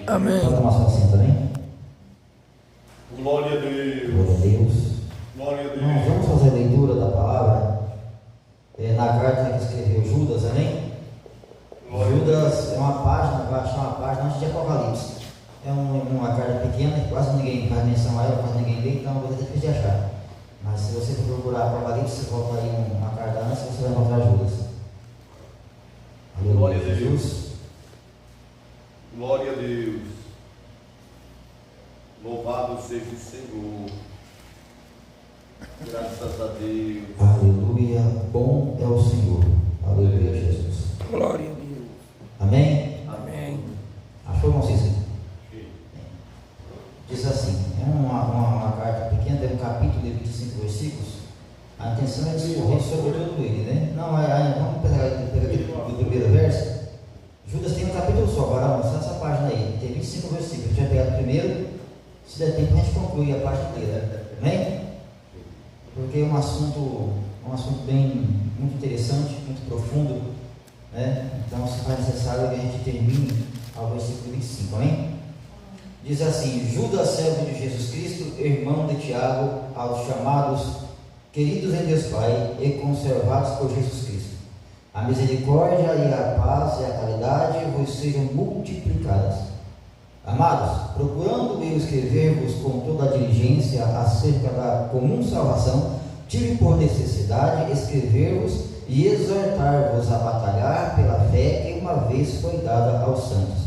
Amém. Pode tomar sua assento também. Glória a Deus. Glória a Deus. Glória a Deus. Nós vamos fazer a leitura da palavra na carta que escreveu Judas, amém? Judas é uma página, vai achar uma página antes de Apocalipse. É uma carta pequena que quase ninguém faz menção a ela, quase ninguém lê, então é uma coisa difícil de achar. Mas se você for procurar Apocalipse, você volta aí uma carta antes, você vai encontrar Judas. Glória a Deus. Glória a Deus. Louvado seja o Senhor. Graças a Deus. Aleluia. Bom é o Senhor. Aleluia, Jesus. Glória a Deus. Amém? Amém. Achou, irmão Cícero? Diz assim, é uma carta pequena, tem um capítulo de 25 versículos. A intenção é discorrer sobre todo ele, né? Não, vamos pegar aqui do primeiro verso. Judas tem um capítulo só, agora avançar essa página aí, tem 25 versículos. A gente vai pegar o primeiro, se der tempo a gente conclui a página inteira. Amém? Porque é um assunto bem, muito interessante, muito profundo, né? Então se faz necessário que a gente termine ao versículo 25, amém? Diz assim: Judas, servo de Jesus Cristo, irmão de Tiago, aos chamados, queridos em Deus Pai e conservados por Jesus Cristo, a misericórdia e a paz e a caridade vos sejam multiplicadas. Amados, procurando eu escrever-vos com toda a diligência acerca da comum salvação, tive por necessidade escrever-vos e exortar-vos a batalhar pela fé que uma vez foi dada aos santos.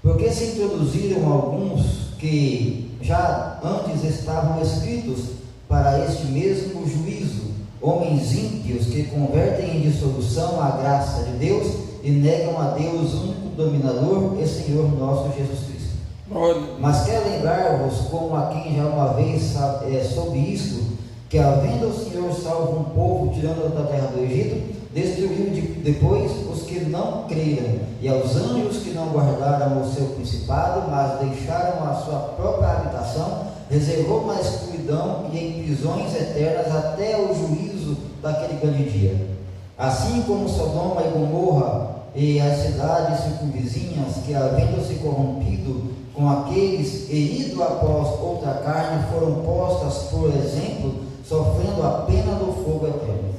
Porque se introduziram alguns que já antes estavam escritos para este mesmo juízo, homens ímpios que convertem em dissolução a graça de Deus e negam a Deus, único dominador e Senhor nosso Jesus Cristo. Mas quero lembrar-vos, como a quem já uma vez soube isto, que havendo o Senhor salvo um povo tirando da terra do Egito, destruiu depois os que não creram, e aos anjos que não guardaram o seu principado, mas deixaram a sua própria habitação, reservou na escuridão e em prisões eternas até o juízo daquele grande dia. Assim como Sodoma e Gomorra e as cidades circunvizinhas, que havendo se corrompido com aqueles e ido após outra carne, foram postas por exemplo, sofrendo a pena do fogo eterno.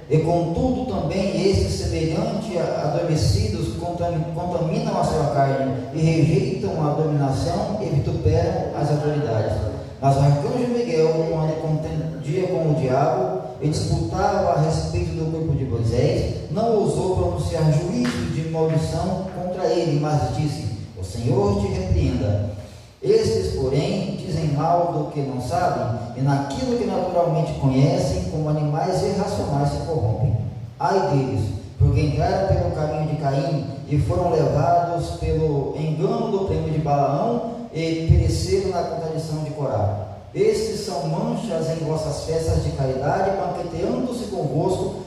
E contudo também estes, semelhante a adormecidos, contaminam a sua carne e rejeitam a dominação e vituperam as autoridades. Mas o arcanjo Miguel, quando contendia com o diabo e disputava a respeito do corpo de Moisés, não ousou pronunciar juízo de maldição contra ele, mas disse: o Senhor te repreenda. Estes, porém, dizem mal do que não sabem, e naquilo que naturalmente conhecem, como animais irracionais se corrompem. Ai deles, porque entraram pelo caminho de Caim e foram levados pelo engano do prêmio de Balaão e pereceram na contradição de Corá. Estes são manchas em vossas festas de caridade, banqueteando-se convosco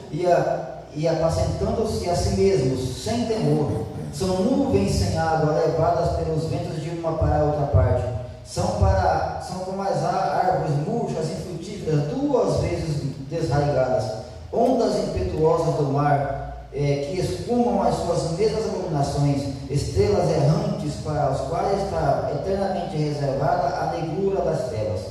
e apacentando-se a si mesmos, sem temor. São nuvens sem água, levadas pelos ventos de uma para outra parte. São como as árvores murchas e frutíferas, duas vezes desraigadas, ondas impetuosas do mar, que espumam as suas mesmas abominações, estrelas errantes para as quais está eternamente reservada a negrura das trevas.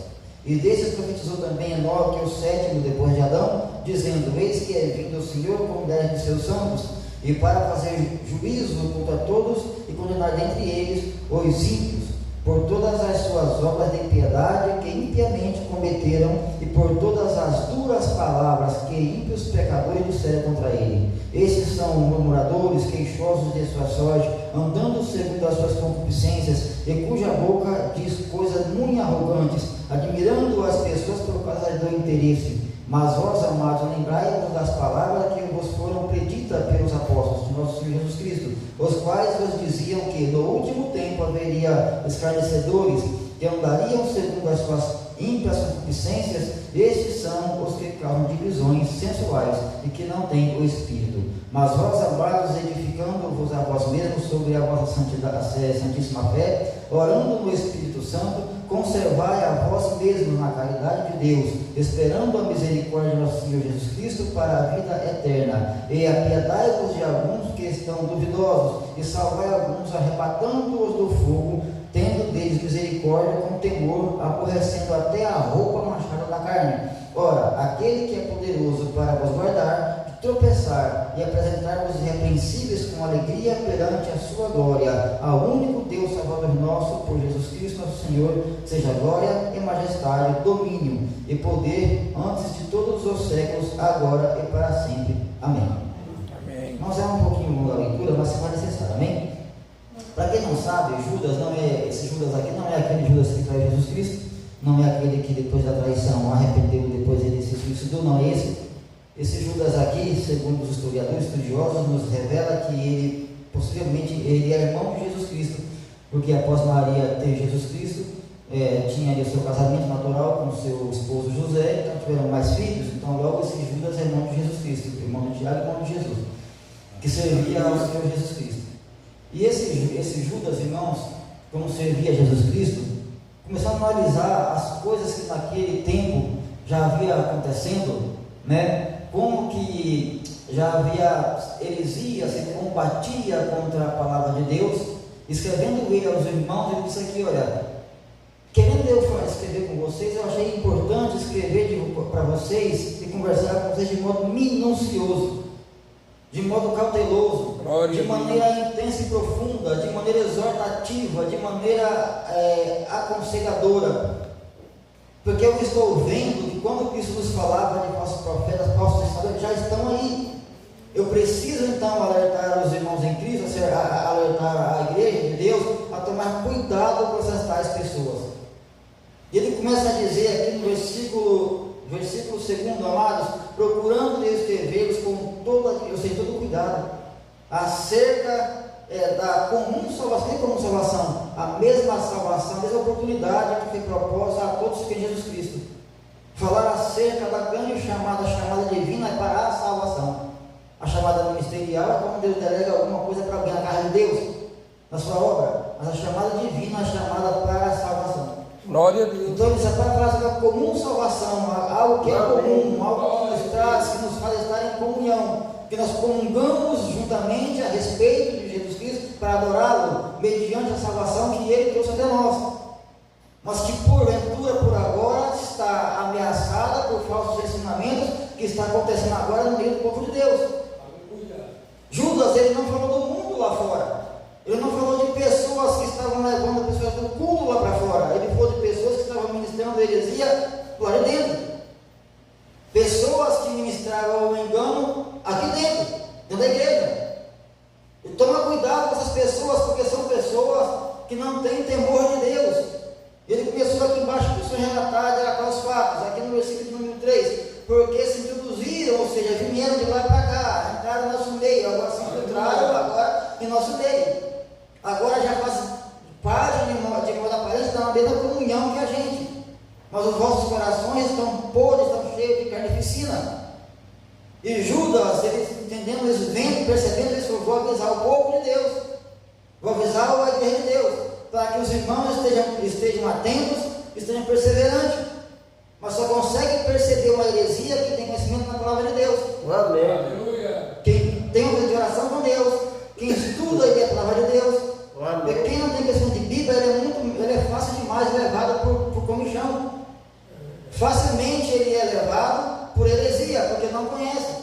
E desses profetizou também Enoque, o sétimo depois de Adão, dizendo: eis que é vindo o Senhor com 10 de seus santos, e para fazer juízo contra todos e condenar dentre eles os ímpios, por todas as suas obras de impiedade que impiamente cometeram, e por todas as duras palavras que ímpios pecadores disseram contra ele. Estes são murmuradores, queixosos de sua sorte, andando segundo as suas concupiscências, e cuja boca diz coisas muito arrogantes, admirando as pessoas por causa do interesse. Mas vós, amados, lembrai-vos das palavras que vos foram preditas pelos apóstolos de nosso Senhor Jesus Cristo, os quais vos diziam que no último tempo haveria escarnecedores que andariam segundo as suas ímpias concupiscências. Estes são os que causam divisões sensuais e que não têm o Espírito. Mas vós, amados, edificando-vos a vós mesmos sobre a vossa santíssima fé, orando no Espírito Santo, conservai a vós mesmos na caridade de Deus, esperando a misericórdia do nosso Senhor Jesus Cristo para a vida eterna. E apiedai-vos de alguns que estão duvidosos, e salvai alguns, arrebatando-os do fogo, tendo deles misericórdia com temor, aborrecendo até a roupa manchada da carne. Ora, aquele que é poderoso para vos guardar, de tropeçar e apresentar-vos irrepreensíveis com alegria perante a sua glória, ao único Deus Salvador nosso, por Jesus Cristo nosso Senhor, seja glória e majestade, domínio e poder antes de todos os séculos, agora e para sempre. Amém. Amém. Nós é um pouquinho longa a leitura, mas se for necessário, amém? Para quem não sabe, Judas não é, esse Judas aqui não é aquele Judas que traiu Jesus Cristo, não é aquele que depois da traição arrependeu, depois ele se suicidou, não é esse. Esse Judas aqui, segundo os historiadores estudiosos, nos revela que ele, possivelmente, ele era irmão de Jesus Cristo, porque após Maria ter Jesus Cristo, tinha ali o seu casamento natural com seu esposo José, então tiveram mais filhos, então logo esse Judas é irmão de Jesus Cristo, irmão de Tiago e irmão de Jesus, que servia ao Senhor Jesus Cristo. E esse Judas, irmãos, como servia a Jesus Cristo, começou a analisar as coisas que naquele tempo já havia acontecendo, né? Como que já havia heresias, ele combatia contra a palavra de Deus, escrevendo ele aos irmãos, ele disse aqui, olha, querendo eu escrever com vocês, eu achei importante escrever para vocês e conversar com vocês de modo minucioso, de modo cauteloso, de maneira intensa e profunda, de maneira exortativa, de maneira aconselhadora, porque eu estou vendo que quando Cristo nos falava de falsos profetas, falsos ensinadores, já estão aí. Eu preciso então alertar os irmãos em Cristo, alertar a igreja de Deus a tomar cuidado com essas tais pessoas. E ele começa a dizer aqui no versículo 2, amados, procurando escrever-los com todo cuidado, acerca da comum salvação. Que comum salvação? A mesma salvação, a mesma oportunidade que foi proposta a todos que têm Jesus Cristo. Falar acerca da grande chamada divina para a salvação. A chamada ministerial é quando Deus delega alguma coisa para alguém, na casa de Deus, na sua obra. Mas a chamada divina é a chamada para a salvação. Glória a Deus. Então ele separa para falar da comum salvação, algo que é comum, algo que nos traz, que nos faz estar em comunhão, que nós comungamos juntamente a respeito de Jesus Cristo para adorá-lo, mediante a salvação que ele trouxe até nós, mas que porventura, por agora, está ameaçada por falsos ensinamentos que está acontecendo agora no meio do povo de Deus. Judas, ele não falou do mundo lá fora, ele não falou de pessoas que estavam levando pessoas do culto lá para fora, ele falou de pessoas que estavam ministrando heresia lá de dentro, pessoas que ministravam o engano aqui dentro da igreja. E toma cuidado com essas pessoas, porque são pessoas que não têm temor de Deus. Ele começou aqui embaixo, começou a relatar os fatos, aqui no versículo número 3, porque se introduziram, ou seja, vieram de lá para cá, entraram no nosso meio, agora se infiltraram agora em nosso meio, agora já faz parte de modo aparente da mesma comunhão que a gente, mas os vossos corações estão podres, estão cheios de carnificina. E Judas, eles entendendo, eles vendo, percebendo isso, vou avisar o povo de Deus, vou avisar a igreja de Deus, para que os irmãos estejam atentos, estejam perseverantes, mas só consegue perceber uma heresia que tem conhecimento na palavra de Deus. Amém. Quem tem uma vida de oração com Deus, quem estuda e lê a palavra de Deus. Porque quem não tem questão de Bíblia, ele é fácil demais levado por comichão. Facilmente ele é levado por heresia, porque não conhece.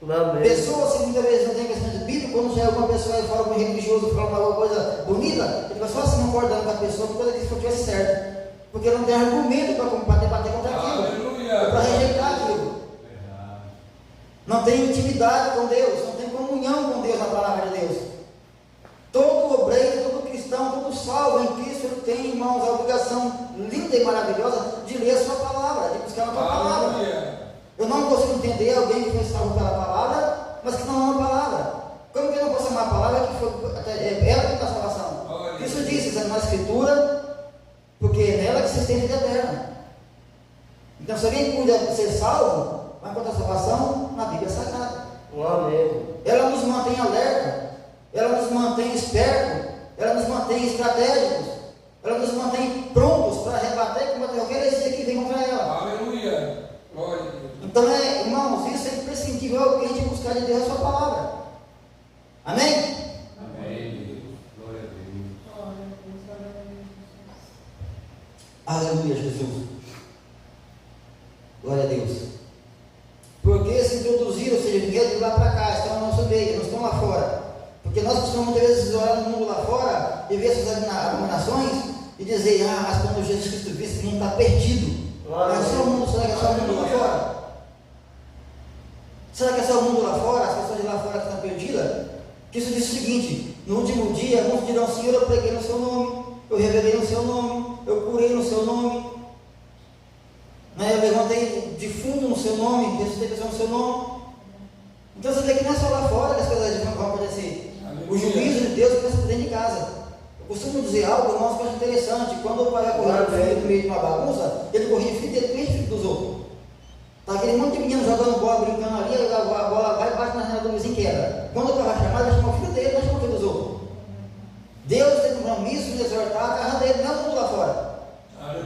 Amém. Pessoas que muitas vezes não têm questão de Bíblia, quando já é alguma pessoa e fala com um religioso, fala uma coisa bonita, ele vai só assim concordando com a pessoa, porque ele diz que tivesse certo. Porque não tem argumento para debater contra aquilo, para rejeitar aquilo. Não tem intimidade com Deus, não tem comunhão com Deus na palavra de Deus. Todo obreiro, todo cristão, todo salvo em Cristo, ele tem, irmãos, a obrigação linda e maravilhosa de ler a sua palavra, de buscar a tua palavra. Eu não consigo entender alguém que foi salvo pela palavra, mas que não ama a palavra. Como que eu não posso amar a palavra que foi ela que dá a salvação? Isso diz na Escritura, porque é nela que se estende a vida eterna. Então, se alguém cuida de ser salvo, vai encontrar salvação na Bíblia Sagrada. Amém. Ela nos mantém alerta, ela nos mantém espertos, ela nos mantém estratégicos, ela nos mantém prontos para rebater e combater qualquer heresia que vem contra ela. Aleluia. Glória a Deus. Então, irmãos, isso é imprescindível ao crente buscar de Deus a sua palavra. Amém? Amém. Aleluia, Jesus. Glória a Deus. Porque se introduziram, ou seja, vieram de lá para cá, estão no nosso meio, não estão lá fora. Porque nós costumamos muitas vezes olhar no mundo lá fora e ver essas abominações e dizer, mas quando Jesus Cristo vê, esse mundo está perdido. Mas só o mundo, será que é só o mundo lá fora? Será que é só o mundo lá fora, as pessoas de lá fora que estão perdidas? Que isso diz o seguinte: no último dia, muitos dirão, Senhor, eu preguei no seu nome, eu revelei no seu nome, eu curei no seu nome, eu levantei defunto no seu nome, ressuscitei pessoas no seu nome. Então você vê que não é só lá fora que as coisas vão acontecer. O juízo de Deus começa por dentro de casa. Eu costumo dizer algo, irmãos, que eu acho interessante. Quando o pai vai correr o filho no meio de uma bagunça, ele corria o filho dele, corria o filho dos outros. Está aquele monte de menino jogando bola, brincando ali, a bola vai e bate na janela do vizinho e quebra. Quando o pai vai chamar, ele vai chamar o filho dele, vai chamar o filho dos outros. Deus tem compromisso de exortar a casa dele, não é o mundo lá fora.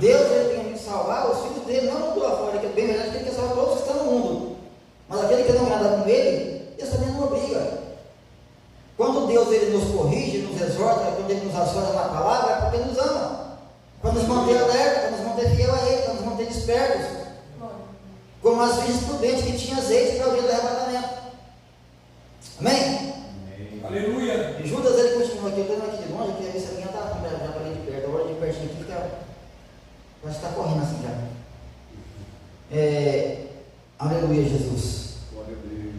Deus ele tem que salvar os filhos dele, não é o mundo lá fora. Que é bem verdade que ele quer salvar todos que estão no mundo. Mas aquele que não agrada com ele, Deus também não obriga. Quando Deus ele nos corrige, nos exorta, quando ele nos ações na palavra, é porque ele nos ama. Para nos manter alerta, para nos manter fiel a ele, para nos manter despertos. Como as virgens prudentes que tinham azeite para o dia do arrebatamento. Amém? Amém. Aleluia. E Judas ele continua aqui, eu estou aqui de longe, porque a vista minha está já parei de perto, agora de pertinho aqui fica. Vai estar correndo assim já. Aleluia, Jesus. Glória a Deus.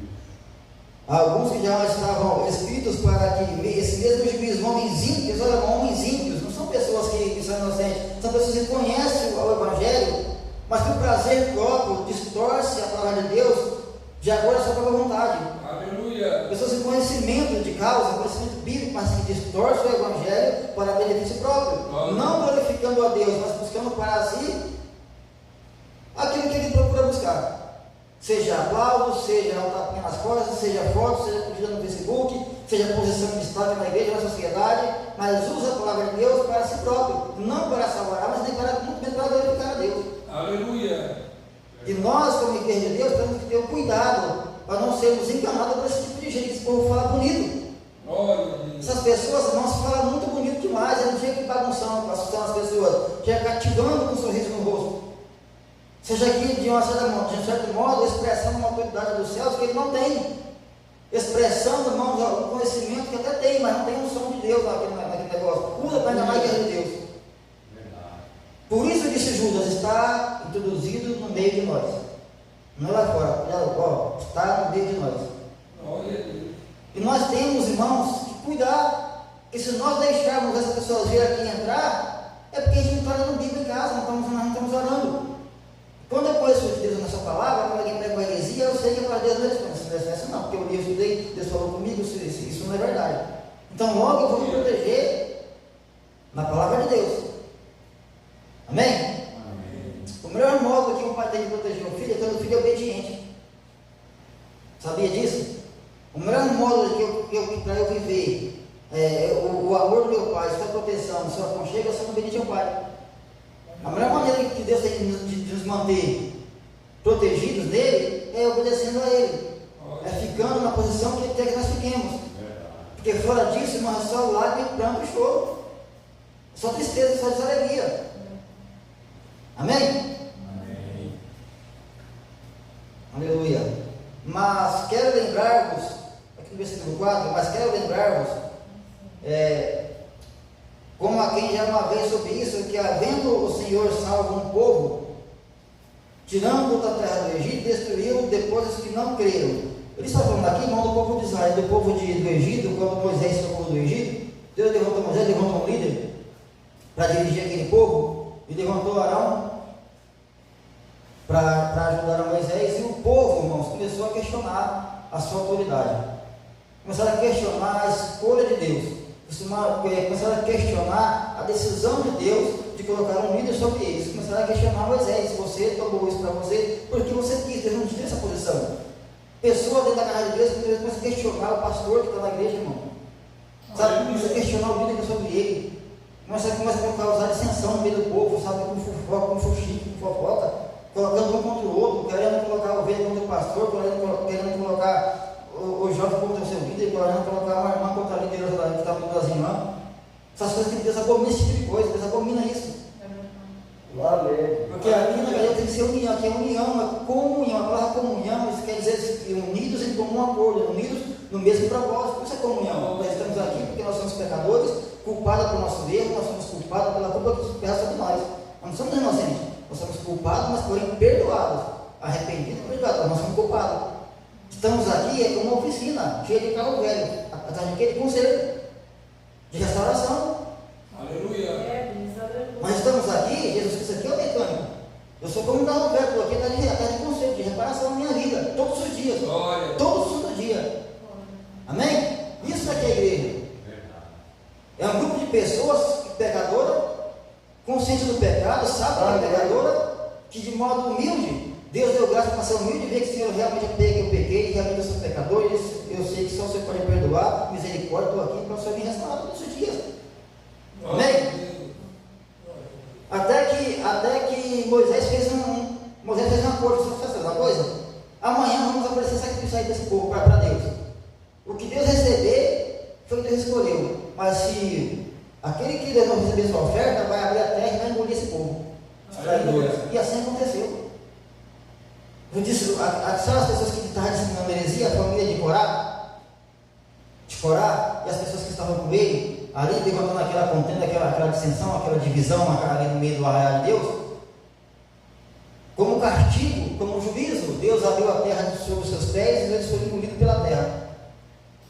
Alguns que já estavam escritos para que esse mesmo juízo, homens ímpios, olha, homens ímpios, não são pessoas que são inocentes, são pessoas que conhecem o Evangelho, mas por prazer próprio distorce a palavra de Deus de acordo com a sua própria vontade. Aleluia. Pessoas sem conhecimento de causa, conhecimento bíblico, mas que distorce o Evangelho para benefício próprio, não glorificando a Deus, mas buscando para si aquilo que ele procura buscar. Seja aplauso, seja um tapinha nas costas, seja foto, seja curtida no Facebook, seja posição de destaque na igreja, na sociedade, mas usa a palavra de Deus para si próprio, não para salvar, mas nem para, muito menos para glorificar a Deus. Aleluia. E nós, como igreja de Deus, temos que ter o cuidado para não sermos enganados por esse tipo de gente, que esse povo fala bonito. Glória a Deus. Essas pessoas, irmãos, falam muito bonito demais, eles não chegam aqui bagunçando, assustando as pessoas, chegam cativando com um sorriso no rosto. Seja aqui de um certo modo, expressando uma autoridade dos céus que ele não tem. Expressando, irmãos, um conhecimento que até tem, mas não tem um som de Deus naquele negócio. Usa para enganar a igreja de Deus. Verdade. Por isso disse Judas, está introduzido no meio de nós. Não é lá fora, está no meio de nós. Glória a Deus. E nós temos, irmãos, que cuidar. Que se nós deixarmos essas pessoas vir aqui entrar, é porque a gente não está lendo Bíblia em casa, não estamos orando. Quando eu conheço Deus na sua palavra, quando alguém pega uma heresia, eu sei que a palavra de Deus não é isso, não, porque eu li, eu estudei, Deus falou comigo, isso não é verdade. Então logo eu vou me proteger na palavra de Deus. Amém? Amém. O melhor modo que um pai tem de proteger o filho é quando o filho é obediente. Sabia disso? O melhor modo para eu viver o amor do meu pai, sua proteção, sua aconchego, é ser obediente ao pai. A melhor maneira que Deus tem de nos manter protegidos nele é obedecendo a ele, é ficando na posição que ele quer que nós fiquemos. Porque fora disso, irmão, é só lágrima, pranto e choro, só tristeza, só desalegria. Amém? Amém. Aleluia. Mas quero lembrar-vos, aqui no versículo 4, mas quero lembrar-vos, como a quem já uma vez sobre isso, que havendo o Senhor salvo um povo, tirando da terra do Egito, destruiu depois os que não creram. Ele está falando aqui, irmão, do povo de Israel, do povo do Egito, quando Moisés foi o povo do Egito, Deus levantou Moisés, levantou um líder para dirigir aquele povo, e levantou Arão para ajudar a Moisés, e o povo, irmãos, começou a questionar a sua autoridade, começaram a questionar a escolha de Deus, começaram a questionar a decisão de Deus de colocar um líder sobre eles, começaram a questionar Moisés, você tomou isso para você, porque você quis, Deus não te deu essa posição. Pessoas dentro da casa de Deus começam a questionar o pastor que está na igreja, irmão, sabe, começa a questionar o líder que é sobre ele, começa a causar dissensão no meio do povo, sabe, com fofoca, com fuxico, com fofoca, colocando um contra o outro, querendo colocar o ovelha contra o pastor, querendo colocar o jovem contra o seu líder, querendo colocar uma irmã contra a liderança que está com as irmãs. Essas coisas que Deus abomina, esse tipo de coisa, Deus abomina isso. Amém. Porque aqui na igreja tem que ser união, aqui é união, é comunhão. A palavra comunhão, isso quer dizer unidos em comum acordo, unidos no mesmo propósito. Isso é comunhão. Nós estamos aqui porque nós somos pecadores, culpados pelo nosso erro, nós somos culpados pela culpa que se pesa sobre nós. Nós não somos inocentes, nós somos culpados, mas porém perdoados, arrependidos e perdoados, nós somos culpados. Estamos aqui, é como uma oficina, cheia de carro velho, atrás de conselho, de restauração. Aleluia. Nós estamos aqui, Jesus Cristo aqui é o mecânico. Eu sou como um carro velho, estou aqui atrás de conselho, de reparação na minha vida, todos os dias. Glória. Todos os dias. Amém? Isso aqui é a igreja. É um grupo de pessoas pecadoras, conscientes do pecado, sabe que é pecadora, que de modo humilde, Deus deu graça para ser humilde e ver que se eu realmente eu pequei, realmente eu sou pecador, eu sei que só o Senhor pode perdoar, misericórdia, estou aqui para o Senhor me restaurar todos os dias. Amém? Até que Moisés fez um acordo, só fazer uma coisa. Amanhã vamos oferecer sacrifício aí desse povo para Deus. O que Deus receber, foi o que Deus escolheu. Mas se aquele que Deus não receber sua oferta, vai abrir a terra e vai engolir esse povo. E assim aconteceu. Eu disse, sabe as pessoas que estavam disseminando heresia, a família de Corá, e as pessoas que estavam com ele, ali levantando aquela contenda, aquela dissensão, aquela divisão ali no meio do arraial de Deus. Como castigo, como juízo, Deus abriu a terra sobre os seus pés e eles foram engolidos pela terra.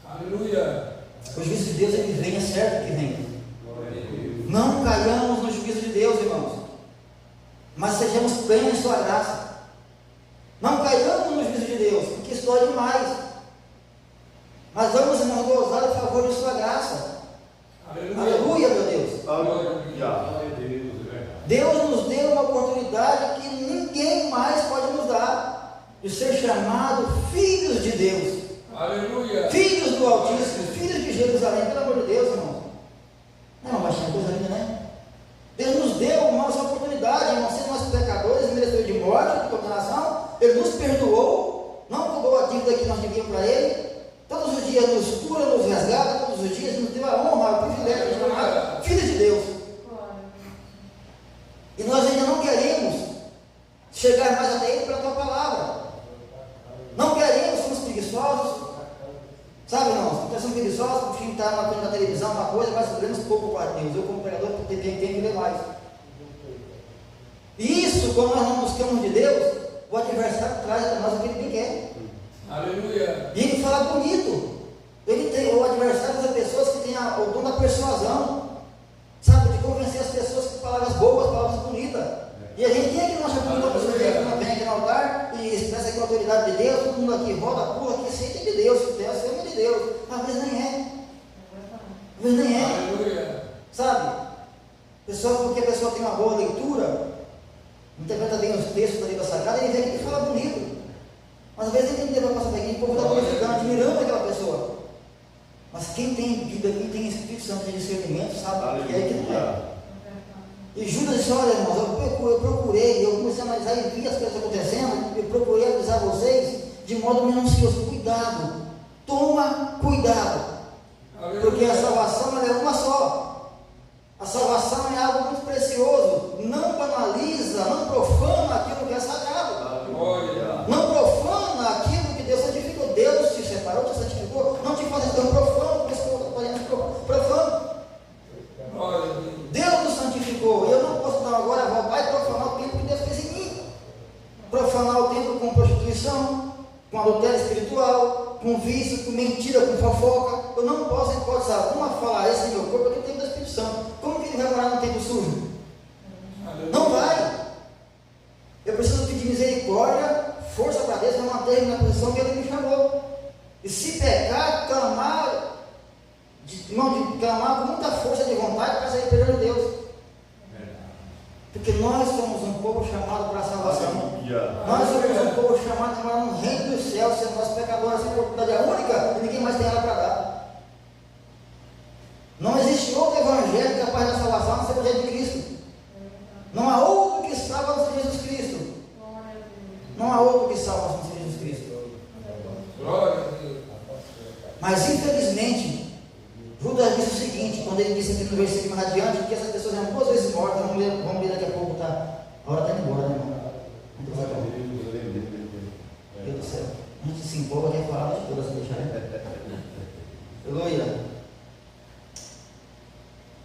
Aleluia. O juízo de Deus, ele vem, é certo que vem. Não caiamos no juízo de Deus, irmãos, mas sejamos plenos em sua graça. Não caiamos no juízo de Deus, porque isso dói demais. Mas vamos, irmãos, gozar a favor de sua graça. Aleluia, meu Deus. Aleluia. Deus nos deu uma oportunidade que ninguém mais pode nos dar, de ser chamado filhos de Deus. Aleluia. Filhos do Altíssimo, filhos de Jerusalém, pelo amor de Deus, irmão. Não, mas é coisa linda, né? Deus nos deu uma oportunidade, irmão, sendo nós pecadores, merecedores de morte, de condenação. Ele nos perdoou, não cobrou a dívida que nós devíamos para Ele. Todos os dias nos cura, nos resgata, todos os dias nos deu a honra, o privilégio de chamar filhos de Deus. E nós ainda não queremos chegar mais até Ele pela Tua palavra. Não queremos, somos preguiçosos. Sabe, irmãos, nós somos preguiçosos, o filho está na televisão, uma coisa, mas sabemos pouco para Deus. Eu, como pregador, tenho que ler mais. E isso, quando nós não buscamos de Deus, o adversário traz para nós o que ele bem quer. Aleluia. E ele fala bonito. O adversário são pessoas que têm o dom da persuasão, sabe, de convencer as pessoas com palavras boas, palavras bonitas. E a gente tem aqui nossa vida, uma pessoa que vem aqui no altar e expressa aqui a autoridade de Deus, todo mundo aqui roda, pula, aqui sente de Deus, Deus é de Deus. Às vezes nem é. Às vezes nem é. Aleluia. Sabe? Porque a pessoa tem uma boa leitura, interpreta bem os textos da Bíblia Sagrada, ele vem aqui e fala bonito. Mas às vezes ele tem que levar para passar aqui, o povo está glorificando, admirando aquela pessoa. Mas quem tem Bíblia, quem tem Espírito Santo de discernimento, sabe que é que não é. E Judas disse, olha, irmãos, eu procurei, eu comecei a analisar e vi as coisas acontecendo, eu procurei avisar vocês de modo minucioso. Cuidado, toma cuidado. Aleluia. Porque a salvação ela é uma só. A salvação é algo muito precioso. Não banaliza, não profana aquilo que é sagrado. Glória. Não profana aquilo que Deus santificou. Deus te separou, te santificou. Não te faz tão profano, porque esse povo está profano. Glória. Deus nos santificou. Eu não posso dar agora voltar e profanar o tempo que Deus fez em mim. Profanar o tempo com prostituição, com adultério espiritual, com vício, com mentira, com fofoca. Eu não posso, em hipótese alguma, falar esse meu corpo aqui no tempo do Espírito Santo. Como que ele vai morar no tempo sujo? Aleluia. Não vai. Eu preciso pedir misericórdia, força para Deus para manter na posição que Ele me chamou. E se pecar, clamar com muita força de vontade para sair perdão de Deus. Porque nós somos um povo chamado para a salvação. Nós somos um povo chamado para um reino dos céus, sendo nós pecadores, essa oportunidade é única e ninguém mais tem ela para dar. Não existe outro evangelho capaz da salvação a não ser o evangelho de Cristo. Não há outro que salva a não ser Jesus Cristo. Não há outro que salva a não ser Jesus Cristo. Glória a Deus. Mas infelizmente, Judas disse o seguinte, quando ele disse aqui no versículo mais adiante, que essas pessoas eram 2 vezes mortas, vamos ler daqui a pouco, tá? Aleluia.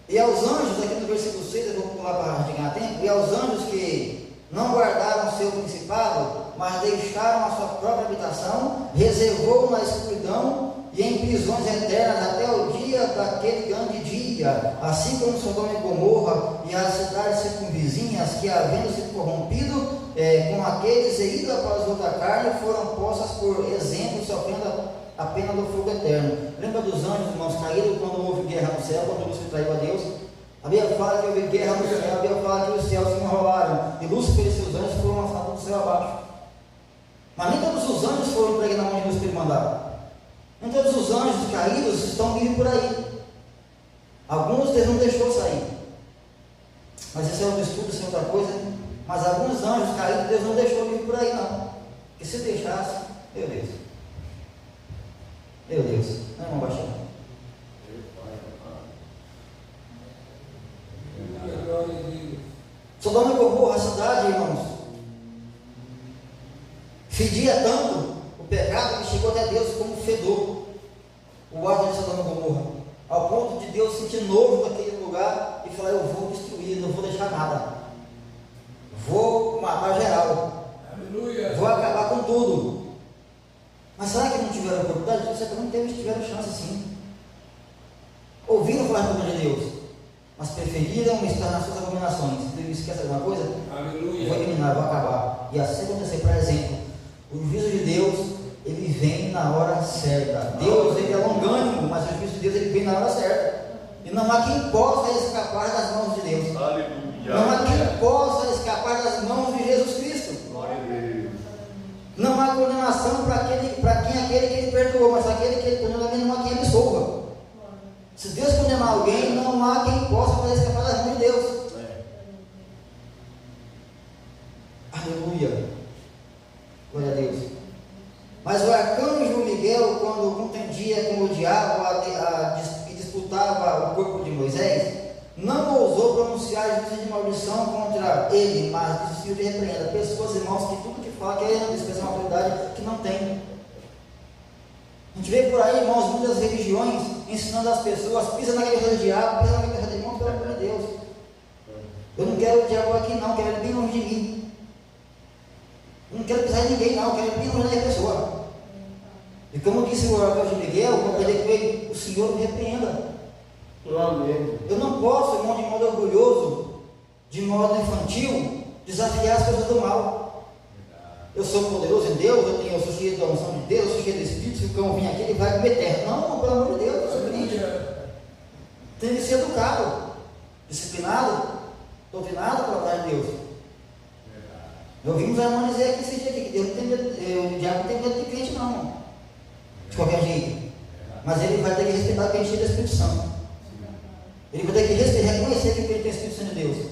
E aos anjos, aqui no versículo 6, eu vou pular para ganhar tempo. E aos anjos que não guardaram o seu principado, mas deixaram a sua própria habitação, reservou na escuridão e em prisões eternas até o dia daquele grande dia, assim como Sodoma e Gomorra e as cidades circunvizinhas, que havendo se corrompido com aqueles e ido para os outra carne, foram postas por exemplo, sofrendo a pena do fogo eterno. Lembra dos anjos, irmãos, caíram quando houve guerra no céu, quando Lúcifer traiu a Deus? A Bíblia fala que houve guerra no céu, a Bíblia fala que os céus se enrolaram, e Lúcifer e seus anjos foram lançados do céu abaixo. Mas nem todos os anjos foram entregues na mão de Lúcifer e mandaram. Nem todos os anjos caídos estão vivos por aí. Alguns Deus não deixou sair. Mas esse é outro estudo, isso é outra coisa. Mas alguns anjos caídos Deus não deixou viver por aí não. Porque se deixasse, meu Deus. Meu Deus, não é, irmão Baixão? Sodoma e Gomorra, a cidade, irmãos, fedia tanto o pecado que chegou até Deus como fedor, o ato de Sodoma e Gomorra, ao ponto de Deus sentir nojo daquele lugar e falar: eu vou destruir, não vou deixar nada, vou matar geral, aleluia, vou acabar com tudo. Mas será que não tiveram oportunidade? Certamente tiveram chance sim. Ouviram falar do nome de Deus, mas preferiram estar nas suas abominações. Deus esquece alguma coisa? Aleluia. Vou eliminar, vou acabar. E assim acontecer, por exemplo, o juízo de Deus, ele vem na hora certa. Deus, ele é longânimo, mas o juízo de Deus, ele vem na hora certa. E não há quem possa escapar das mãos de Deus. Aleluia. Não há quem possa escapar das mãos de Jesus Cristo. Glória a Deus. Não há condenação para quem aquele que ele perdoou, mas aquele que ele condenou também não há quem ele salva. Se Deus condenar alguém, não há quem possa fazer escapar das mãos de Deus. Aleluia. Glória a Deus. Mas o arcanjo Miguel, quando contendia com o diabo e disputava o corpo de Moisés, não ousou pronunciar juízo de maldição contra ele, mas desistiu de repreenda. Pessoas, irmãos, que tudo que fala querem desprezar uma autoridade que não tem. A gente vê por aí, irmãos, muitas religiões ensinando as pessoas: pisa na cabeça do diabo, pisa na cabeça do irmão, pelo amor de Deus. Eu não quero o diabo aqui não, quero ele bem longe de mim. Eu não quero pisar em ninguém não, quero ele bem longe da pessoa. E como disse o arcanjo Miguel, quando eu falei com ele: o Senhor me repreenda. Eu não posso, irmão, de modo orgulhoso, de modo infantil, desafiar as coisas do mal. Eu sou poderoso em Deus, eu sou cheio da unção de Deus, eu sou cheio do Espírito. Se o cão vir aqui, ele vai comer terra. Não, pelo amor de Deus, eu sou crente. Tem que ser educado, disciplinado, doutrinado pela palavra de Deus. Eu ouvimos a irmã dizer aqui esse dia aqui, que Deus não tem medo, o diabo não tem medo de crente não, de qualquer jeito. Mas ele vai ter que respeitar quem é cheio do Espírito Santo. Ele vai ter que reconhecer que ele tem o Espírito Santo de Deus.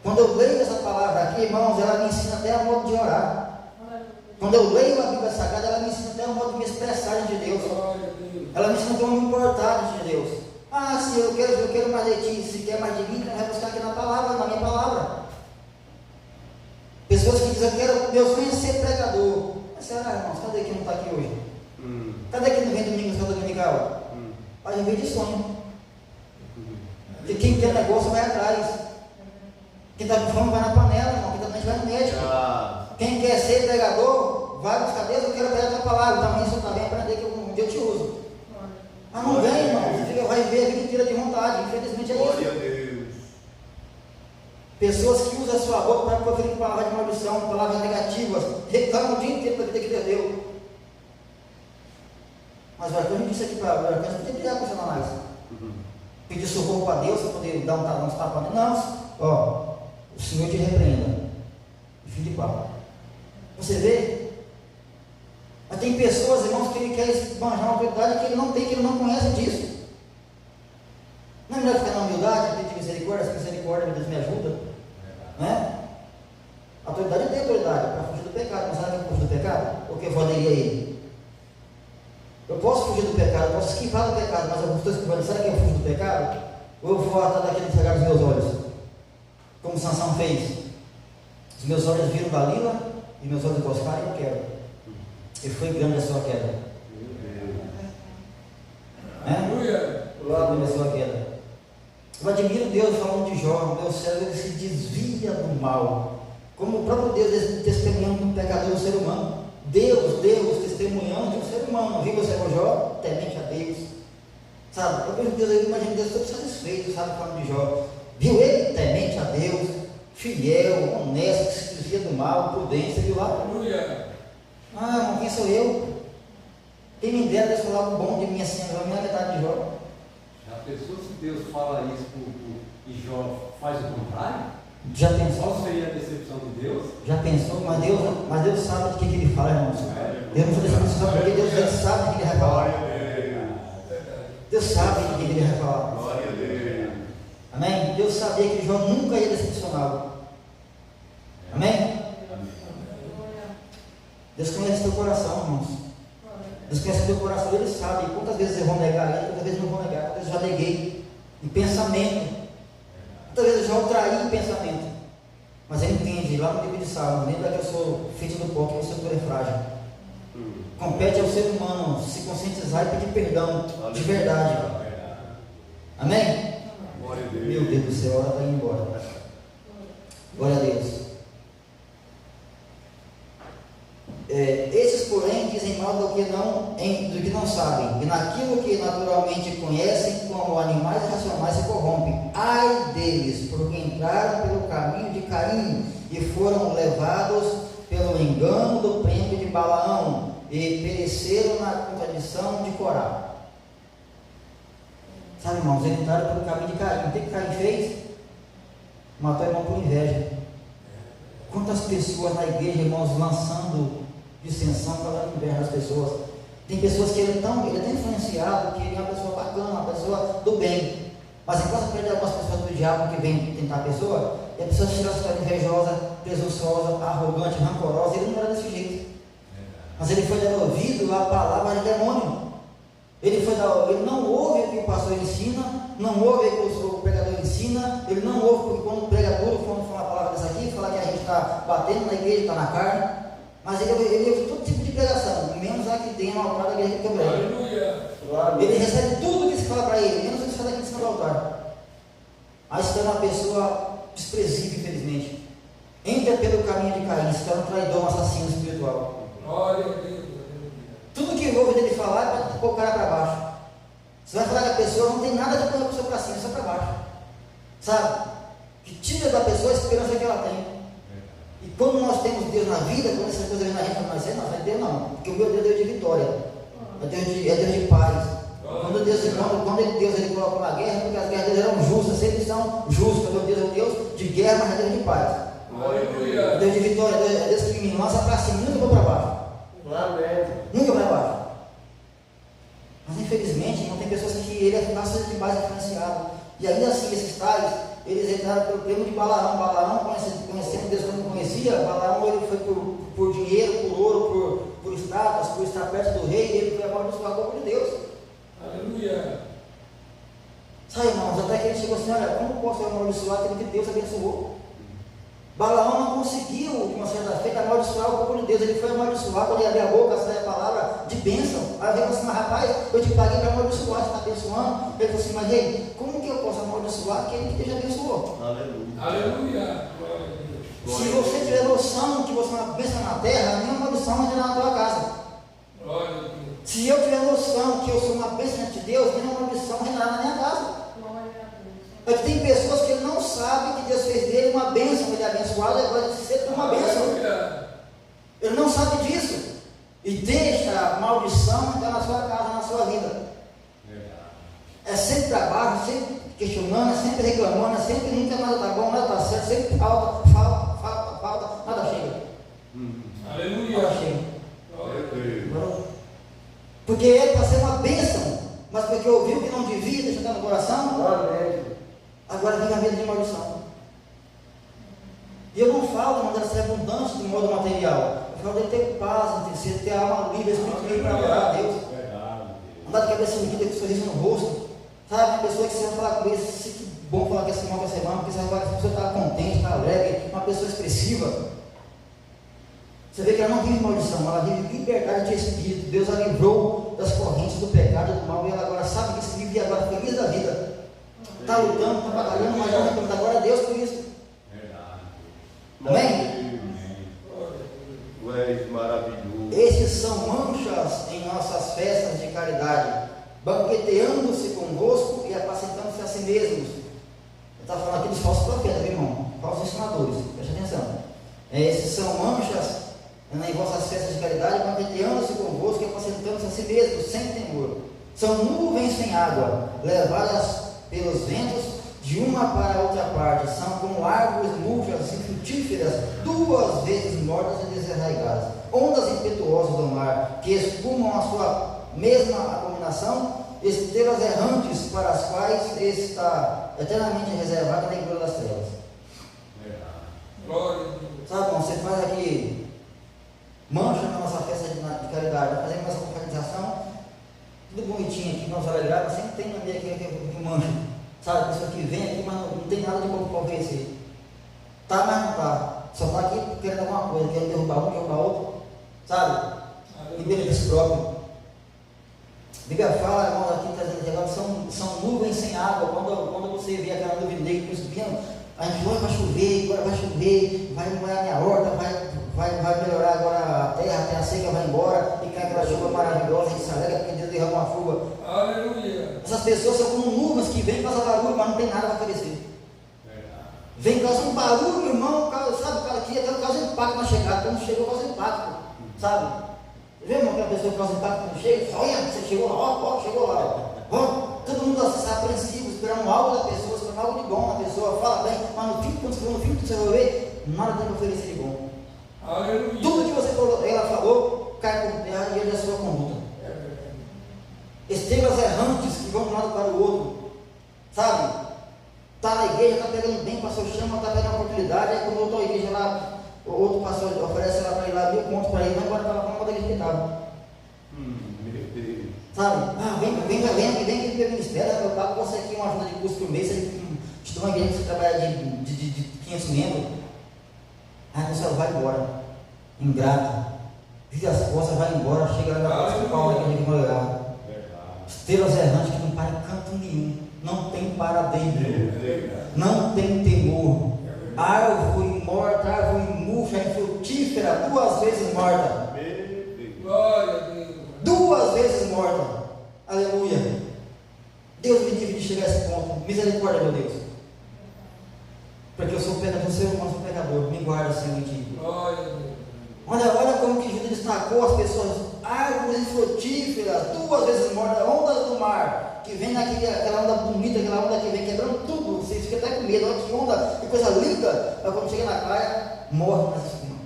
Quando eu leio essa palavra aqui, irmãos, ela me ensina até a modo de orar. Quando eu leio a Bíblia Sagrada, ela me ensina até o modo de me expressar diante de Deus. Ela me ensina como me importar diante de Deus. Ah, sim, eu quero mais de ti. Se quer mais de mim, então vai buscar aqui na palavra, na minha palavra. Pessoas que dizem: meu sonho é ser pregador. Mas será, irmãos, cadê quem não está aqui hoje? Cadê quem não vem domingo na escola dominical? Mas eu vejo de sonho. Porque quem quer negócio vai atrás. Quem está com fome vai na panela, irmão. Quem está doente vai no médico. Quem quer ser pregador, vai buscar Deus. Eu quero pregar a tua palavra. Então isso também aprender que um dia eu te uso. Mas não vem, irmão. Você vai viver a vida inteira de vontade. Infelizmente é isso. Glória a Deus. Pessoas que usam a sua boca para proferir palavras de maldição, palavras negativas, reclamam o dia inteiro da vida que perdeu. Mas o arcanjo disse aqui para o arcanjo: não tem que brigar com os Satanás. Pedir socorro para Deus, para poder dar uns tapas. Não, ó, o Senhor te repreenda. Filho de pau. Você vê? Mas tem pessoas, irmãos, que ele quer esbanjar uma autoridade que ele não tem, que ele não conhece disso. Não é melhor ficar na humildade, pedir misericórdia? Essa misericórdia, meu Deus, me ajuda. Né? A autoridade tem autoridade para fugir do pecado. Não sabe que eu fujo do pecado? Ou que eu vou aderir a ele? Eu posso fugir do pecado, eu posso esquivar do pecado, mas eu estou esquivando. Será que eu fujo do pecado? Ou eu vou atrás daquele de cegar os meus olhos? Como Sansão fez. Os meus olhos viram Dalila e meus olhos buscaram e eu quero. E foi grande a sua queda. ele começou a queda. Eu admiro Deus falando de Jó, meu servo ele se desvia do mal. Como o próprio Deus testemunhando do pecador do ser humano. Deus testemunhando de um ser humano. Viu você com Jó? Temente a Deus. Sabe? Eu vejo Deus, eu imagino Deus todo satisfeito, sabe, falando de Jó. Viu ele? Temente a Deus, fiel, honesto, que se desvia do mal, prudência, viu lá? Aleluia. Ah, irmão, quem sou eu? Quem me dera Deus falar o bom de mim assim, a minha metade de Jó. Já pensou se Deus fala isso e Jó faz o contrário? Já pensou? Qual seria a decepção de Deus? Já pensou? Mas Deus sabe de que ele fala, irmãos. Deus não faz decepção porque Deus ele sabe de que ele vai falar. Deus sabe de que ele vai falar. Glória a Deus. Amém? Deus sabia que Jó nunca ia decepcioná-lo. Amém? Deus conhece teu coração, irmãos. Deus conhece teu coração, Ele sabe quantas vezes eu vou negar Ele, quantas vezes eu não vou negar, quantas vezes eu já neguei em pensamento, quantas vezes eu já o traí em pensamento. Mas Ele entende, lá no livro de Salmos, lembra que eu sou feito do pó, que eu sou frágil. Compete ao ser humano se conscientizar e pedir perdão de verdade. Amém? Glória a Deus. Meu Deus do céu, a hora está indo embora. Glória a Deus. Esses, porém, dizem mal do que não sabem, e naquilo que naturalmente conhecem, como animais racionais se corrompem. Ai deles, porque entraram pelo caminho de Caim e foram levados pelo engano do prêmio de Balaão e pereceram na contradição de Corá. Sabe, irmãos, eles entraram pelo caminho de Caim. O que Caim fez? Matou o irmão por inveja. Quantas pessoas na igreja, irmãos, lançando dissensão, falando inveja das pessoas. Tem pessoas que ele é tão influenciado que ele é uma pessoa bacana, uma pessoa do bem. Mas enquanto aprende algumas pessoas do diabo que vem tentar a pessoa, e a pessoa se torna invejosa, presunçosa, arrogante, rancorosa. Ele não era desse jeito. Mas ele foi dar ouvido à palavra de demônio. Ele não ouve o que o pastor ensina, não ouve o que o pregador ensina, ele não ouve porque quando o pregador, quando fala uma palavra dessa aqui, fala que a gente está batendo na igreja, está na carne. Mas ele ouve todo tipo de pregação, menos a que tem no altar da igreja de Quebrada. Aleluia. Ele recebe tudo que se fala para ele, menos o que se fala aqui em cima do altar. Aí se torna uma pessoa desprezível, infelizmente. Entra pelo caminho de Caim, se torna um traidor, um assassino espiritual. Glória a Deus. Tudo que ouve dele falar é para pôr o cara para baixo. Você vai falar que a pessoa não tem nada de pôr a pessoa para cima, só para baixo. Sabe? Que tira da pessoa a esperança que ela tem. E quando nós temos Deus na vida, quando essas coisas vêm na gente, nós não é Deus não. Porque o meu Deus é Deus de vitória. É Deus de paz. Quando Deus ele coloca uma guerra, porque as guerras dele eram justas, sempre são justas. Meu Deus é um Deus de guerra, mas é Deus de paz. Aleluia. É Deus de vitória, é Deus que me lança para cima, nunca vou para baixo. Nunca vai abaixo. Mas infelizmente não tem pessoas que ele é fácil de base influenciado. E ainda assim esses tais, eles entraram pelo prêmio de Balaão. Balaão, conhecendo Deus quando não conhecia, Balaão ele foi por dinheiro, por ouro, por estátuas, por estar perto do rei, e ele foi amaldiçoado ao povo de Deus. Aleluia. Sabe, irmãos, até que ele chegou assim, olha, como posso amaldiçoar aquilo que Deus abençoou? Balaão não conseguiu, de uma certa feita, amaldiçoar o povo de Deus. Ele foi amaldiçoar, quando ele abriu a boca, saiu a palavra de bênção. Aí veio assim, mas rapaz, eu te paguei para amaldiçoar, você está abençoando. Ele falou assim, mas ei, como que eu posso amaldiçoar aquele que Deus abençoou? Aleluia. Aleluia. Se você tiver noção que você é uma bênção na terra, nenhuma maldição vai entrar na tua casa. Glória a Deus. Se eu tiver noção que eu sou uma bênção de Deus, nenhuma maldição vai entrar na minha casa. É que tem pessoas que ele não sabe que Deus fez dele uma bênção, ele é abençoado, ele vai ser uma bênção. Aleluia. Ele não sabe disso. E deixa a maldição entrar na sua casa, na sua vida. É sempre para baixo, sempre questionando, é sempre reclamando, é sempre nunca nada está bom, nada está certo, sempre falta, nada chega. Aleluia. Nada chega. Glória a Deus. Porque ele para ser uma bênção, mas porque ouviu que não devia, deixa entrar no coração, agora vem a vida de maldição. E eu não falo, irmão, dela ser abundante de modo material. Eu falo dele ter paz, de ter a alma livre, espírito livre para adorar a Deus. Andar de cabeça erguida, com sorriso no rosto. Sabe, uma pessoa que você vai falar com ele, que bom falar com esse irmão essa semana, porque você vai falar que essa pessoa está contente, está alegre, uma pessoa expressiva. Você vê que ela não vive maldição, ela vive liberdade de espírito. Deus a livrou das correntes do pecado e do mal, e ela agora sabe que se vive agora feliz da vida. Está lutando, está batalhando, mas não reclama. Glória a Deus por isso. Amém? Tu és maravilhoso. Esses são manchas em nossas festas de caridade, banqueteando-se convosco e apacentando-se a si mesmos. Está falando aqui dos falsos profetas, viu, irmão? Falsos ensinadores, preste atenção. Esses são manchas em vossas festas de caridade, banqueteando-se convosco e apacentando-se a si mesmos, sem temor. São nuvens sem água, levadas pelos ventos de uma para a outra parte. São como árvores murchas e frutíferas, 2 vezes mortas e desarraigadas. Ondas impetuosas do mar, que espumam a sua mesma abominação, estrelas errantes para as quais está eternamente reservada a negrura das trevas. Glória a Deus. Sabe, irmão, você faz aqui mancha na nossa festa de caridade, vai fazer nossa confraternização, tudo bonitinho aqui, vamos alegrar, mas sempre tem no meio que mancha. Sabe, a pessoa que vem aqui, mas não tem nada de bom para oferecer. Tá, mas não tá. Só está aqui querendo alguma coisa, querendo derrubar um, derrubar outro. Sabe? Em benefício próprio. A Bíblia fala, irmãos, aqui trazendo agora, são nuvens sem água. Quando você vê aquela nuvem negra subindo, a gente olha, vai chover, agora vai chover, vai molhar a minha horta, vai melhorar agora a terra seca vai embora, e cai aquela chuva maravilhosa, a gente se alegra porque Deus derrama uma chuva. Aleluia. Essas pessoas são como nuvens que vêm causar barulho, mas não tem nada para oferecer. Vem causar um barulho, irmão, sabe, o cara queria até causa impacto na chegada, quando chegou causa impacto, sabe? Vê, irmão, que a pessoa causa impacto quando chega, olha, você chegou lá, ó, chegou lá, ó, todo mundo está apreensivo, esperando algo da pessoa, esperando algo de bom, a pessoa fala bem, mas no fim, quando você vai ver, nada tem para oferecer de bom. Aleluia. Tudo que você falou, ela falou, cai por terra e ele é a sua conduta. Estrelas errantes que vão de um lado para o outro, sabe? Está na igreja, está pegando bem, o pastor chama, está pegando a oportunidade, aí quando eu estou na igreja lá, o outro pastor oferece lá para ir lá, 1000 pontos para ele, vai embora para lá, para a igreja que estava. Meu Deus. Sabe? Vem aqui para o ministério, eu pago você aqui uma ajuda de custo por mês, te dou uma igreja que você trabalha de 500 membros. Aí você vai embora, ingrato, vira as costas, vai embora, chega lá na São Paulo, que a gente vai olhar. Estrelas errantes que não param em canto nenhum, não tem paradeiro, não tem temor. Árvore morta, árvore murcha, infrutífera, 2 vezes morta. Glória a Deus. 2 vezes morta. Aleluia. Deus me livre de chegar a esse ponto. Misericórdia, meu Deus. Porque eu sou pecador, ser humano, sou pecador. Me guarda, Senhor, de ti. Glória a Deus. Olha como que Judas destacou as pessoas, árvores infrutíferas, 2 vezes mortas, ondas do mar, que vem aquela onda bonita, aquela onda que vem quebrando tudo, você fica até com medo, olha que onda, que coisa linda, mas quando chega na praia, morre nessa espuma.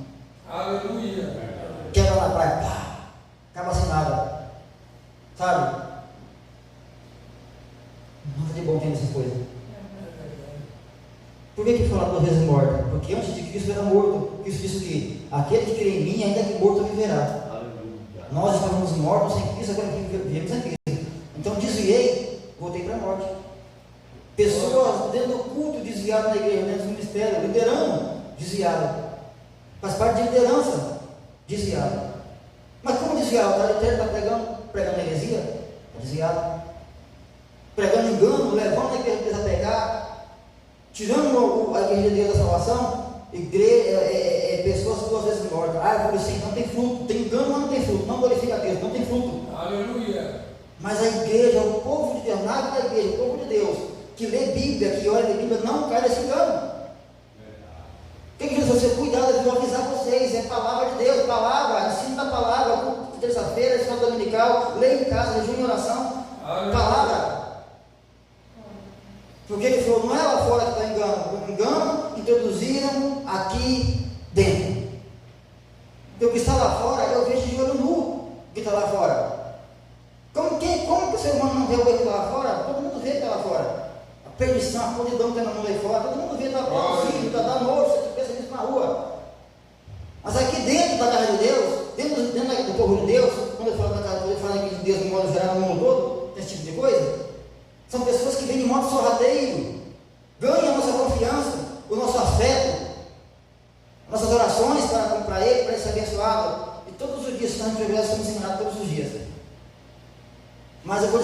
Aleluia. Quebra na praia, pá, acaba sem nada, sabe? Nada de bom tem nessas coisas. Por que fala 2 vezes morta? Porque antes de Cristo era morto. Cristo disse que aquele que crê em mim, ainda que morto, viverá. Aleluia. Nós estávamos mortos sem Cristo, agora vivemos em Cristo. Então desviei, voltei para a morte. Pessoas dentro do culto desviadas na igreja, dentro do ministério, liderando, desviadas. Faz parte de liderança, desviado. Mas como desviado? Está pregando heresia? Está desviado. Pregando engano, levando a igreja a pegar, tirando a igreja de Deus da salvação, pessoas 2 vezes mortas, árvores sem, não tem fruto, tem engano, mas não tem fruto, não glorifica a Deus, não tem fruto. Aleluia. Mas a igreja, o povo de Deus, nada da igreja, o povo de Deus, que lê Bíblia, que olha a Bíblia, não cai nesse engano. O que Jesus, você cuidado, eu vou avisar vocês, é palavra de Deus, palavra, ensino da palavra, culto de terça-feira, escola dominical, leia em casa, jejum em oração, palavra. Porque ele falou, não é lá fora que está engano, o engano introduziram aqui dentro. Porque o que está lá fora, eu vejo de olho nu o que está lá fora. Como que o ser humano não vê o que está lá fora? Todo mundo vê o que está lá fora. A perdição, a podridão que está no mundo aí fora, todo mundo vê, está produzindo, está dando novo, você pensa nisso na rua. Mas aqui dentro da casa de Deus, dentro do povo de Deus, quando eu falo da casa de Deus, eu falo aqui de Deus no modo geral, no mundo todo, esse tipo de coisa, são pessoas que vêm de modo sorrateiro, ganham a nossa confiança, o nosso afeto, nossas orações para Ele, para Ele ser abençoado. E todos os dias, se nós somos ensinados todos os dias.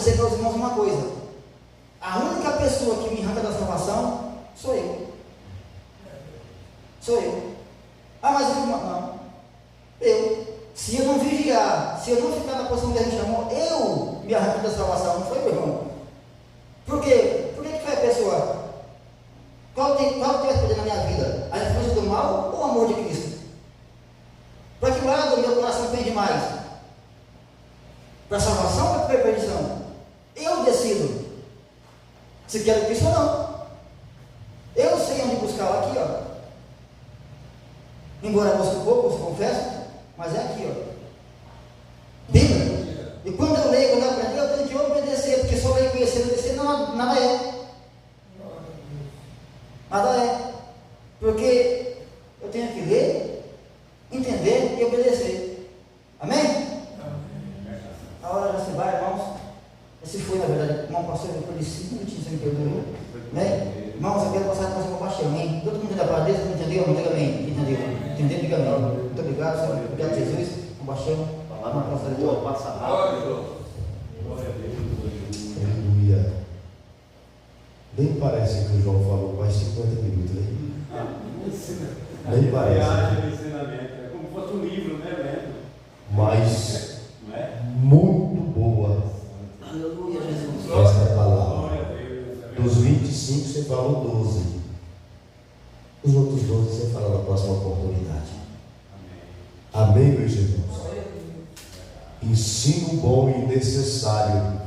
dizer para os irmãos uma coisa: a única pessoa que me arranca da salvação sou eu. Sou eu. Ah, mas eu não. Eu. Se eu não vigiar, se eu não ficar na posição que Deus me chamou, eu me arranco da salvação, não foi meu irmão. Por quê? Por que foi a pessoa? Qual tem poder na minha vida? A influência do mal ou o amor de Cristo? Para que lado o meu coração pende mais? Para a salvação ou para a perdição? Eu decido se quero Cristo ou não. Eu sei onde buscar aqui, ó. Embora eu busque pouco, eu confesso, mas é aqui, ó. Bíblia. E quando eu leio, quando eu aprendi, eu tenho que obedecer, porque só ler e conhecer, obedecer, nada é. Nada é. Porque eu tenho que ler, entender e obedecer. Amém? A hora já se vai, irmãos. Esse foi, na verdade, irmão pastor, depois de 5 minutinhos, você me perdoou. Né? Irmãos, eu quero passar mais uma paixão, hein? Todo mundo entendeu a palavra dele? Entendeu? Não diga amém. Entendeu? Entendeu? Diga amém. Muito obrigado, Senhor. Obrigado, Jesus. Compaixão. Palavra boa, passa rápido. Glória a Deus. Aleluia. Nem parece que o João falou quase 50 minutos, né? Nem parece. É como se fosse um livro, né? Lendo. Mas Não é? muito boa Aleluia, Jesus. esta palavra. Glória a Deus. Dos 25 você falou 12. Os outros 12 você fala na próxima oportunidade. Amém, meus irmãos? Ensino bom e necessário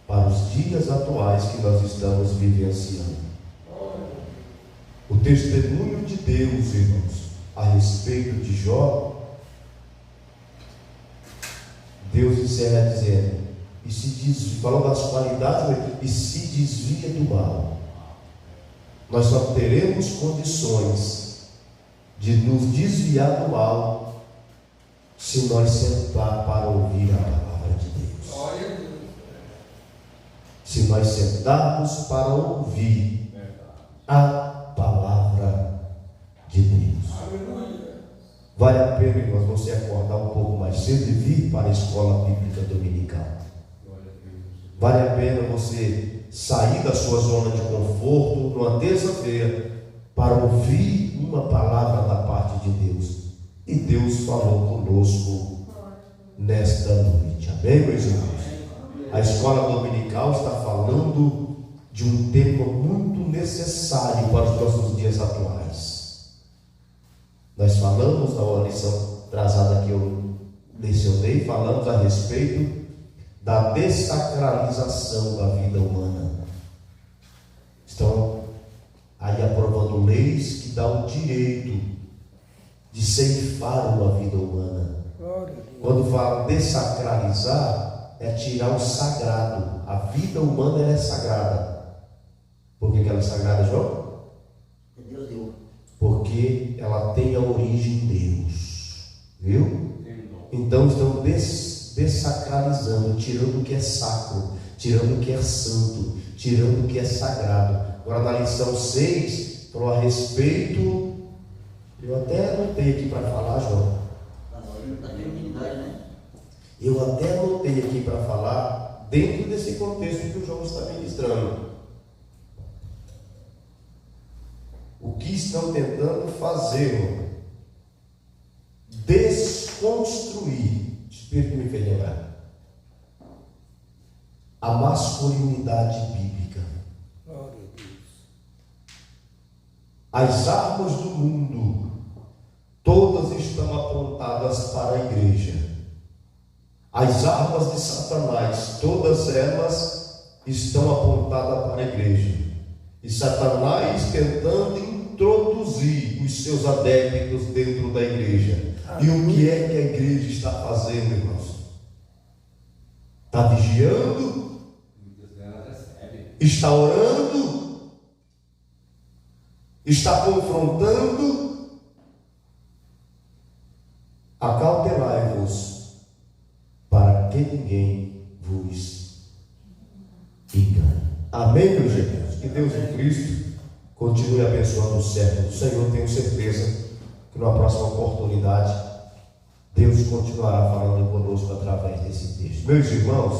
para os dias atuais que nós estamos vivenciando. O testemunho de Deus, irmãos, a respeito de Jó, Deus encerra dizendo, e se desvia, falando das qualidades, e se desvia do mal. Nós só teremos condições de nos desviar do mal se nós sentar para ouvir a palavra de Deus. Glória a Deus. Se nós sentarmos para ouvir a palavra de Deus. Aleluia. Vale a pena, irmãos, você acordar um pouco mais cedo e vir para a escola bíblica dominical. Vale a pena você sair da sua zona de conforto numa terça-feira para ouvir uma palavra da parte de Deus. E Deus falou conosco nesta noite. Amém, meus irmãos? A escola dominical está falando de um tema muito necessário para os nossos dias atuais. Nós falamos na lição atrasada que eu lecionei, falamos a respeito da dessacralização da vida humana. Estão aí aprovando leis que dão o direito de ceifar uma vida humana. Quando fala dessacralizar, é tirar o sagrado. A vida humana ela é sagrada. Por que ela é sagrada, João? Deus deu. Porque ela tem a origem em Deus. Viu? Então estão dessacralizando, tirando o que é sacro, tirando o que é santo, tirando o que é sagrado. Agora na lição 6, falou a respeito. Eu até anotei aqui para falar, João. Da feminilidade, né? Eu até anotei aqui para falar dentro desse contexto que o João está ministrando. O que estão tentando fazer, irmão? Desconstruir, o Espírito me fez lembrar, a masculinidade bíblica. Glória a Deus. As armas do mundo, todas estão apontadas para a igreja. As armas de Satanás, todas elas estão apontadas para a igreja. E Satanás tentando introduzir os seus adeptos dentro da igreja. E o que é que a igreja está fazendo, irmãos? Está vigiando? Está orando? Está confrontando? Acautelai-vos para que ninguém vos engane. Amém, meus irmãos? Que Deus em Cristo continue abençoando o servo do Senhor. Tenho certeza que na próxima oportunidade Deus continuará falando conosco através desse texto. Meus irmãos,